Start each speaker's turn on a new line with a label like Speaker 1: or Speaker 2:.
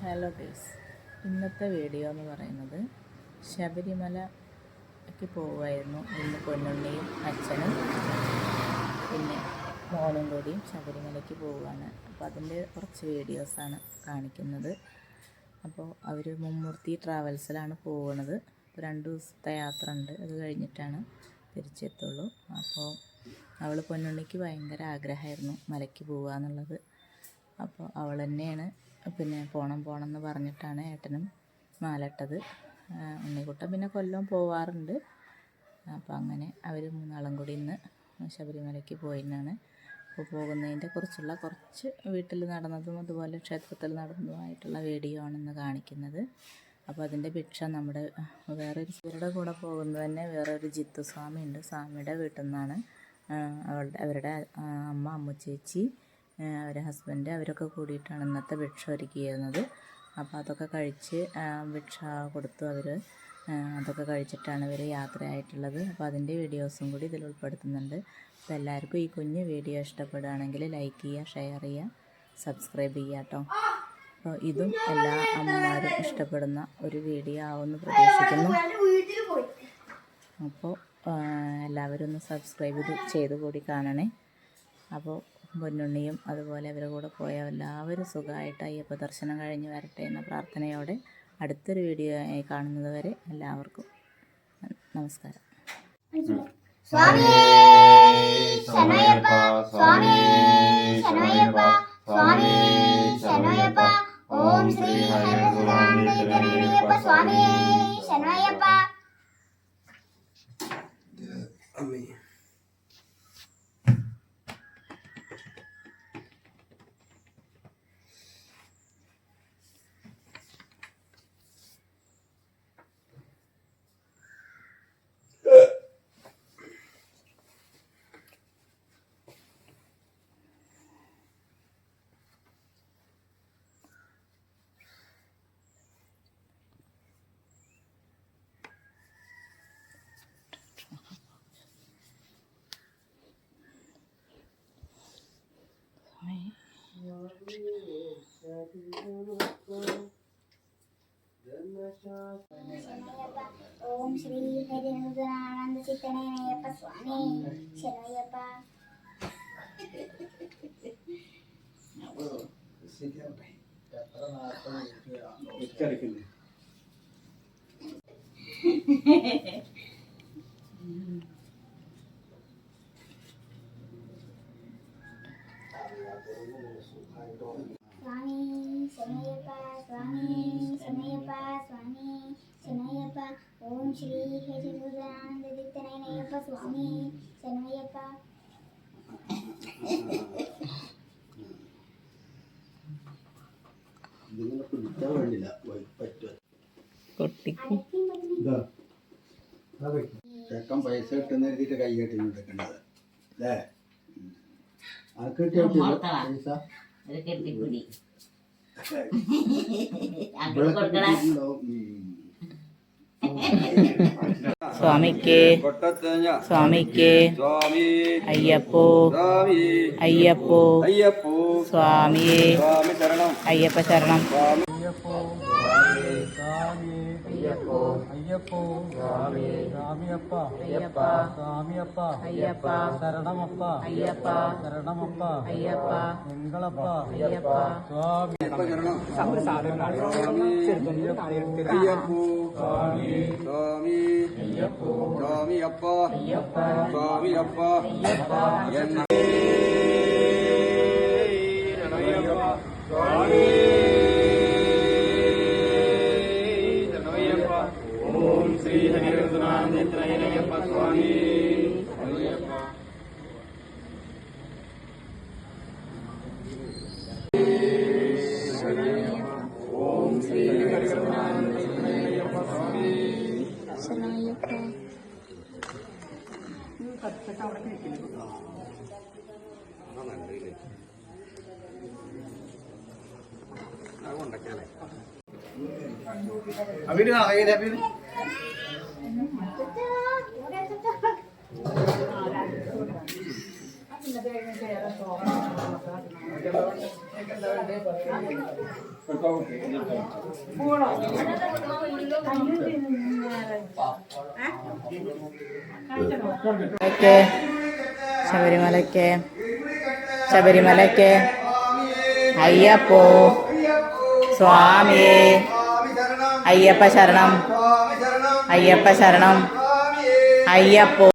Speaker 1: Hello guys, ഇന്നത്തെ video എന്ന് പറയുന്നത് ശബരിമലയ്ക്ക് പോവുമായിരുന്നു. ഇന്ന് പൊന്നുണ്ണിയും അച്ഛനും പിന്നെ മോളും കൂടിയും ശബരിമലയ്ക്ക് പോവുകയാണ്. അപ്പോൾ അതിൻ്റെ കുറച്ച് വീഡിയോസാണ് കാണിക്കുന്നത്. അപ്പോൾ അവർ മുമ്മൂർത്തി ട്രാവൽസിലാണ് പോകുന്നത്. അപ്പോൾ 2 ദിവസത്തെ യാത്ര ഉണ്ട്, അത് കഴിഞ്ഞിട്ടാണ് തിരിച്ചെത്തുള്ളൂ. അപ്പോൾ അവൾ പൊന്നുണ്ണിക്ക് ഭയങ്കര ആഗ്രഹമായിരുന്നു മലയ്ക്ക് പോകുക എന്നുള്ളത്. അപ്പോൾ അവൾ തന്നെയാണ് പിന്നെ പോണം എന്ന് പറഞ്ഞിട്ടാണ് ഏട്ടനും മാലട്ടത്. ഉണ്ണിക്കുട്ടൻ പിന്നെ കൊല്ലം പോവാറുണ്ട്. അപ്പോൾ അങ്ങനെ അവർ 3 ആളും കൂടി ഇന്ന് ശബരിമലയ്ക്ക് പോയിന്നാണ്. അപ്പോൾ പോകുന്നതിൻ്റെ കുറച്ച് വീട്ടിൽ നടന്നതും അതുപോലെ ക്ഷേത്രത്തിൽ നടന്നതുമായിട്ടുള്ള വീഡിയോ ആണ് ഇന്ന് കാണിക്കുന്നത്. അപ്പോൾ അതിൻ്റെ ഭിക്ഷ നമ്മുടെ ഇവരുടെ കൂടെ പോകുന്നത് തന്നെ വേറൊരു ജിത്തു സ്വാമി ഉണ്ട്. സ്വാമിയുടെ വീട്ടിൽ നിന്നാണ് അവരുടെ അമ്മുച്ചേച്ചി, അവരുടെ ഹസ്ബൻഡ് അവരൊക്കെ കൂടിയിട്ടാണ് ഇന്നത്തെ ഭിക്ഷ ഒരുക്കിയിരുന്നത്. അപ്പോൾ അതൊക്കെ കഴിച്ച് ഭിക്ഷ കൊടുത്തു അവർ. അതൊക്കെ കഴിച്ചിട്ടാണ് ഇവർ യാത്രയായിട്ടുള്ളത്. അപ്പോൾ അതിൻ്റെ വീഡിയോസും കൂടി ഇതിൽ ഉൾപ്പെടുത്തുന്നുണ്ട്. അപ്പോൾ എല്ലാവർക്കും ഈ കുഞ്ഞ് വീഡിയോ ഇഷ്ടപ്പെടുകയാണെങ്കിൽ ലൈക്ക് ചെയ്യുക, ഷെയർ ചെയ്യുക, സബ്സ്ക്രൈബ് ചെയ്യുക കേട്ടോ. അപ്പോൾ ഇതും എല്ലാ അമ്മമാരും ഇഷ്ടപ്പെടുന്ന ഒരു വീഡിയോ ആവുമെന്ന് പ്രതീക്ഷിക്കുന്നു. അപ്പോൾ എല്ലാവരും ഒന്ന് സബ്സ്ക്രൈബ് ചെയ്ത് കൂടി കാണണേ. അപ്പോൾ പൊന്നുണ്ണിയും അതുപോലെ അവരുടെ കൂടെ പോയ എല്ലാവരും സുഖമായിട്ട് അയ്യപ്പ ദർശനം കഴിഞ്ഞ് വരട്ടെ എന്ന പ്രാർത്ഥനയോടെ അടുത്തൊരു വീഡിയോ ആയി കാണുന്നത് വരെ എല്ലാവർക്കും നമസ്കാരം.
Speaker 2: ഓം ശ്രീ സ്വാമി ശരണയ്യപ്പ. ഓം ശ്രീ ഹരിനന്ദനാനന്ദ ചിത്തനയ്യപ്പ സ്വാമി ശരണയ്യപ്പ. സ്വാമി ശരണയ്യപ്പ, സ്വാമി ശരണയ്യപ്പ, സ്വാമി ശരണയ്യപ്പ. ഓം ശ്രീ ഹരിനന്ദനാനന്ദ ചിത്തനയ്യപ്പ സ്വാമി ശരണയ്യപ്പ.
Speaker 3: ചെക്കൻ പൈസ കിട്ടുന്ന എഴുതിയിട്ട് കൈ കെട്ടിക്കൊണ്ടിരിക്കേണ്ടത് അല്ലേ?
Speaker 1: സ്വാമിക്ക് സ്വാമിക്ക് അയ്യപ്പോ അയ്യപ്പോ സ്വാമിയേ അയ്യപ്പ ശരണം.
Speaker 4: അയ്യപ്പോ സ്വാമിയപ്പ അയ്യപ്പ സ്വാമിയപ്പ അയ്യപ്പ ശരണമപ്പ അയ്യപ്പ ശരണമപ്പ അയ്യപ്പ നിങ്ങളപ്പ അയ്യപ്പ സ്വാമി
Speaker 3: അയ്യപ്പോ സ്വാമി സ്വാമി അയ്യപ്പോ സ്വാമിയപ്പ അയ്യപ്പ സ്വാമിയപ്പ അയ്യപ്പ സ്വാമി. ഓം ശ്രീ ഹരിനന്ദനാനന്ദ സ്വാമി ശരണയ്യപ്പ. ഓം ശ്രീ ഹരിനന്ദനാനന്ദ സ്വാമി ശരണയ്യപ്പ.
Speaker 4: അവിടെ
Speaker 1: ശബരിമലയ്ക്ക് ശബരിമലയ്ക്ക് അയ്യപ്പോ സ്വാമിയേ അയ്യപ്പ ശരണം അയ്യപ്പ ശരണം അയ്യപ്പോ